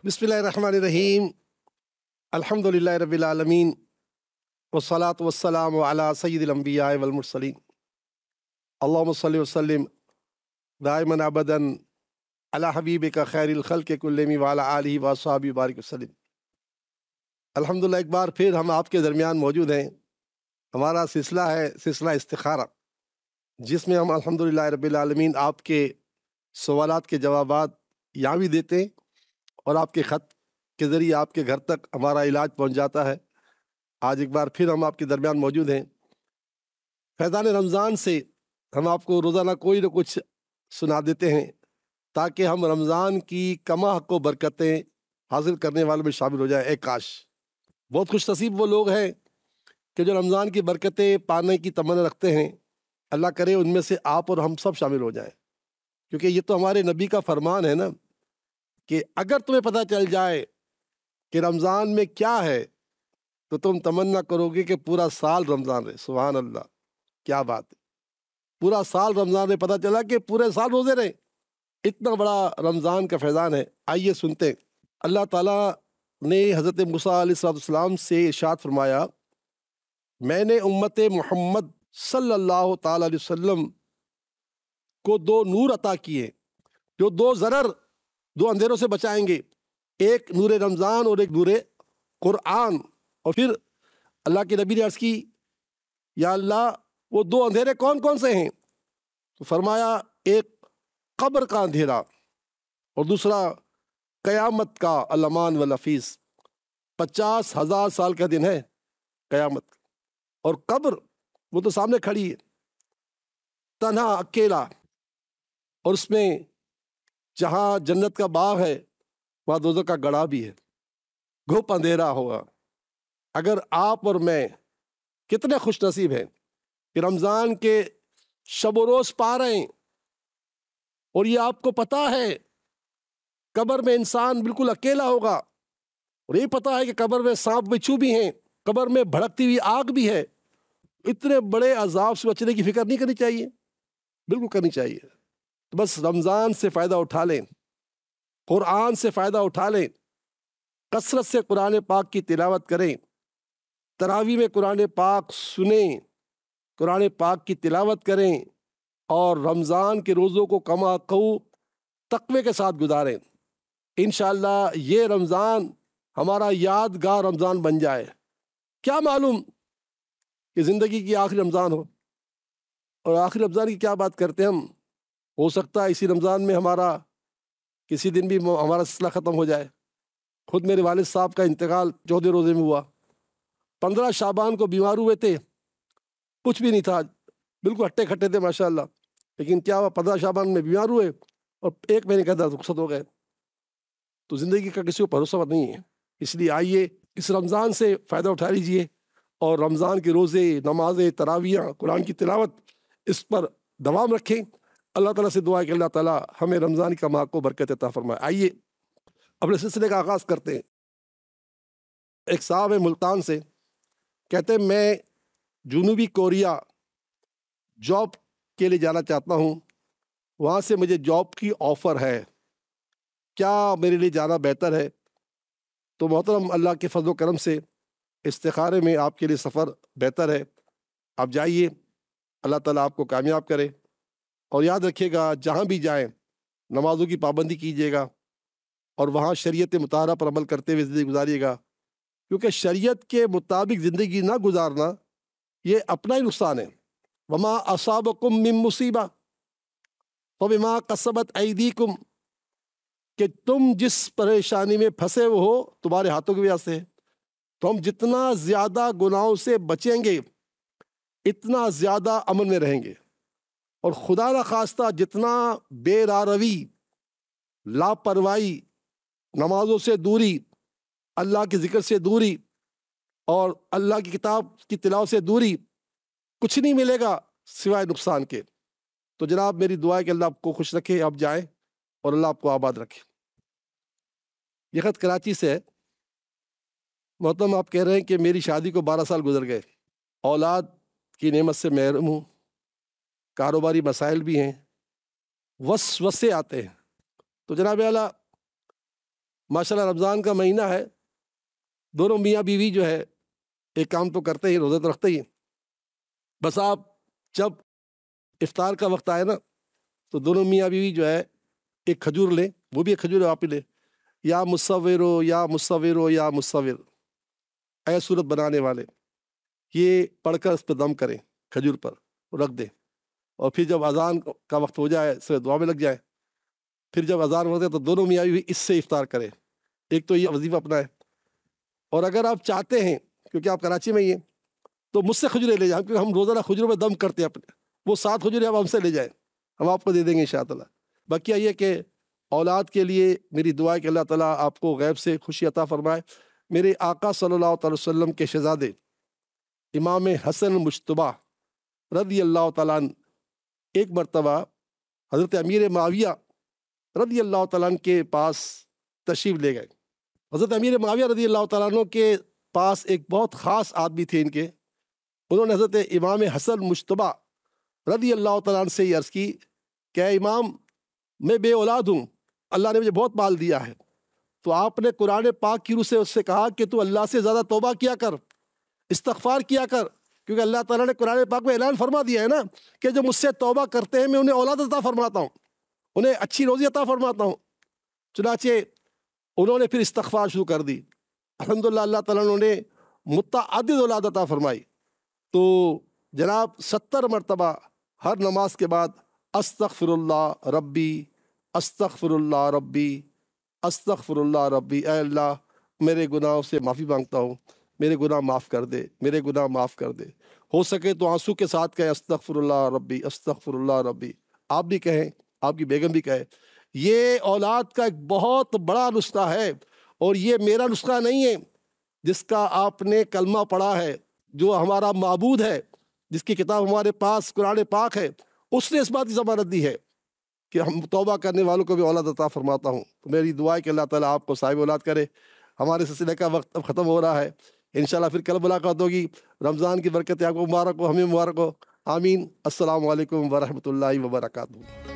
बिस्मिल्लाहिर्रहमानिर्रहीम अल्हम्दुलिल्लाहि रब्बिल आलमीन वस्सलातु वस्सलामु अला सय्यिदिल अंबिया वल मुरसलीन अल्लाहुम्मा सल्लि व सल्लिम दाइमन अबदन अला हबीबिका खैरिल खल्क़ि कुल्लिहिम व अला आलिहि व अस्हाबिहि बारिक वसल्लिम। अल्हम्दुलिल्लाह, एक बार फिर हम आपके दरमियान मौजूद हैं। हमारा सिलसिला है सिलसिला इस्तिखारा, जिसमें हम अल्हम्दुलिल्लाह रब्बिल आलमीन आपके सवालात के जवाबात यहाँ भी देते हैं और आपके ख़त के ज़रिए आपके घर तक हमारा इलाज पहुँच जाता है। आज एक बार फिर हम आपके दरमियान मौजूद हैं। फैज़ान रमज़ान से हम आपको रोज़ाना कोई ना कुछ सुना देते हैं ताकि हम रमज़ान की कमा को बरकतें हासिल करने वालों में शामिल हो जाए। एक काश, बहुत खुश नसीब वो लोग हैं कि जो रमज़ान की बरकतें पाने की तमन्ना रखते हैं। अल्लाह करे उनमें से आप और हम सब शामिल हो जाएं, क्योंकि ये तो हमारे नबी का फरमान है ना कि अगर तुम्हें पता चल जाए कि रमज़ान में क्या है तो तुम तमन्ना करोगे कि पूरा साल रमज़ान रहे। सुभान अल्लाह, क्या बात है! पूरा साल रमज़ान में, पता चला कि पूरे साल रोज़े रहे। इतना बड़ा रमज़ान का फैज़ान है। आइए सुनते हैं। अल्लाह ताला ने हज़रत मूसा अलैहिस्सलाम से इरशाद फरमाया, मैंने उम्मत मोहम्मद सल्लल्लाहु ताला अलैहि वसल्लम को दो नूर अता किए जो दो अंधेरों से बचाएंगे, एक नूर रमज़ान और एक नूर कुरान। और फिर अल्लाह के नबी ने अर्ज़ की, या अल्लाह, वो दो अंधेरे कौन कौन से हैं? तो फरमाया, एक कब्र का अंधेरा और दूसरा क़यामत का अलमान वल हफीज़। 50,000 साल का दिन है क़यामत। और कब्र वो तो सामने खड़ी है, तन्हा, अकेला, और उसमें जहाँ जन्नत का बाग है वहाँ दोज़ख का गड़ा भी है। घुप अंधेरा होगा। अगर आप और मैं कितने खुश नसीब हैं कि रमज़ान के शब व रोज़ पा रहे हैं, और ये आपको पता है कब्र में इंसान बिल्कुल अकेला होगा, और ये पता है कि कब्र में सांप बिच्छू भी हैं, कब्र में भड़कती हुई आग भी है। इतने बड़े अजाब से बचने की फिक्र नहीं करनी चाहिए? बिल्कुल करनी चाहिए। तो बस रमज़ान से फ़ायदा उठा लें, कुरान से फ़ायदा उठा लें, कसरत से कुरान पाक की तिलावत करें, तरावी में कुरान पाक सुनें, कुरान पाक की तिलावत करें, और रमज़ान के रोज़ों को कमा कऊ तक़वे के साथ गुजारें। इंशाअल्लाह ये रमज़ान हमारा यादगार रमज़ान बन जाए। क्या मालूम कि ज़िंदगी की आखिरी रमज़ान हो। और आखिरी रमज़ान की क्या बात करते हैं हम, हो सकता है इसी रमज़ान में हमारा किसी दिन भी हमारा सिलसिला ख़त्म हो जाए। खुद मेरे वालिद साहब का इंतकाल 14 रोज़े में हुआ। 15 शाबान को बीमार हुए थे, कुछ भी नहीं था, बिल्कुल हट्टे खट्टे थे माशाअल्लाह। लेकिन क्या हुआ, 15 शाबान में बीमार हुए और 1 महीने के अंदर रुखसत हो गए। तो ज़िंदगी का किसी को भरोसा नहीं है। इसलिए आइए इस रमज़ान से फ़ायदा उठा लीजिए, और रमज़ान के रोज़े, नमाज़ें, तरावियाँ, कुरान की तिलावत, इस पर दवाम रखें। अल्लाह ताला से दुआ है कि अल्लाह ताला हमें रमज़ान का माह को बरकत अता फरमाए। आइए अपने सिलसिले का आगाज़ करते हैं। एक साहब है मुल्तान से, कहते हैं मैं जनूबी कोरिया जॉब के लिए जाना चाहता हूँ, वहाँ से मुझे जॉब की ऑफ़र है, क्या मेरे लिए जाना बेहतर है? तो मोहतरम, अल्लाह के फज़ल व करम से इस्तिखारे में आपके लिए सफ़र बेहतर है। आप जाइए, अल्लाह ताला आपको कामयाब करे। और याद रखिएगा, जहाँ भी जाएं नमाज़ों की पाबंदी कीजिएगा और वहाँ शरीयत मुताहरा पर अमल करते हुए ज़िंदगी गुजारिएगा, क्योंकि शरीयत के मुताबिक ज़िंदगी ना गुजारना ये अपना ही नुकसान है। वमा असाबकुम मिन मुसीबा फबिमा कसबत ऐदीकुम, कि तुम जिस परेशानी में फंसे हो तुम्हारे हाथों की वजह से है। तो हम जितना ज़्यादा गुनाहों से बचेंगे इतना ज़्यादा अमन में रहेंगे। और खुदा न खास्ता जितना बेरारवी, लापरवाही, नमाजों से दूरी, अल्लाह के ज़िक्र से दूरी और अल्लाह की किताब की तिलावत से दूरी, कुछ नहीं मिलेगा सिवाय नुकसान के। तो जनाब, मेरी दुआ है कि अल्लाह आपको खुश रखे, आप जाएं और अल्लाह आपको आबाद रखे। ये ख़त कराची से है। मोहतरम, आप कह रहे हैं कि मेरी शादी को 12 साल गुजर गए, औलाद की नेमत से महरूम हूँ, कारोबारी मसाइल भी हैं, वसवसे आते हैं। तो जनाब आला, ماشاءاللہ رمضان کا مہینہ ہے، دونوں میاں بیوی جو ہے ایک کام تو کرتے ہی، روزے تو رکھتے ہی، بس آپ جب افطار کا وقت آئے نا تو دونوں میاں بیوی جو ہے ایک کھجور لیں، وہ بھی ایک کھجور آپ ہی لیں، یا مصور یا مصور یا مصور، اے صورت بنانے والے، یہ پڑھ کر اس پہ دم کریں کھجور پر، رکھ دیں، اور پھر جب اذان کا وقت ہو جائے اس دعا میں لگ جائے، پھر جب اذان ہوتے تو دونوں میاں بیوی اس سے افطار کریں۔ ایک تو یہ وظیفہ اپنا ہے، اور اگر آپ چاہتے ہیں کیونکہ آپ کراچی میں ہی ہیں تو مجھ سے کھجوریں لے جائیں، کیونکہ ہم روزانہ کھجوروں میں دم کرتے ہیں اپنے، وہ 7 کھجوریں اب ہم سے لے جائیں، ہم آپ کو دے دیں گے انشاءاللہ۔ باقی یہ کہ اولاد کے لیے میری دعا ہے کہ اللہ تعالیٰ آپ کو غیب سے خوشی عطا فرمائے۔ میرے آقا صلی اللہ علیہ وسلم کے شہزادے امام حسن مجتبیٰ رضی اللہ تعالیٰ عنہ ایک مرتبہ حضرت امیر معاویہ رضی اللہ تعالیٰ عنہ کے پاس تشریف لے گئے۔ حضرت امیر معاویہ رضی اللہ تعالیٰ عنہ کے پاس ایک بہت خاص آدمی تھے ان کے، انہوں نے حضرت امام حسن مجتبیٰ رضی اللہ تعالیٰ عنہ سے یہ عرض کی کہ اے امام، میں بے اولاد ہوں، اللہ نے مجھے بہت مال دیا ہے، تو آپ نے قرآن پاک کی روح سے اس سے کہا کہ تو اللہ سے زیادہ توبہ کیا کر، استغفار کیا کر، کیونکہ اللہ تعالیٰ نے قرآن پاک میں اعلان فرما دیا ہے نا کہ جو مجھ سے توبہ کرتے ہیں میں انہیں اولاد عطا فرماتا ہوں، انہیں اچھی روزی عطا فرماتا ہوں۔ چنانچہ انہوں نے پھر استغفار شروع کر دی، الحمدللہ اللہ تعالیٰ نے انہیں متعدد اولاد عطا فرمائی۔ تو جناب 70 مرتبہ ہر نماز کے بعد استغفر اللہ ربی، استغفر اللہ ربی، استغفر اللہ ربی، اے اللہ میرے گناہوں سے معافی مانگتا ہوں، میرے گناہ معاف کر دے، میرے گناہ معاف کر دے۔ ہو سکے تو آنسو کے ساتھ کہیں استغفر اللہ ربی، استغفر اللہ ربی، آپ بھی کہیں، آپ کی بیگم بھی کہے۔ یہ اولاد کا ایک بہت بڑا نسخہ ہے، اور یہ میرا نسخہ نہیں ہے، جس کا آپ نے کلمہ پڑھا ہے، جو ہمارا معبود ہے، جس کی کتاب ہمارے پاس قرآن پاک ہے، اس نے اس بات کی ضمانت دی ہے کہ ہم توبہ کرنے والوں کو بھی اولاد عطا فرماتا ہوں۔ تو میری دعا ہے کہ اللہ تعالیٰ آپ کو صاحب اولاد کرے۔ ہمارے سلسلے کا وقت اب ختم ہو رہا ہے، انشاءاللہ پھر کل ملاقات ہوگی۔ رمضان کی برکتیں آپ کو مبارک ہو، ہمیں مبارک ہو، آمین۔ السلام علیکم ورحمۃ اللہ وبرکاتہ۔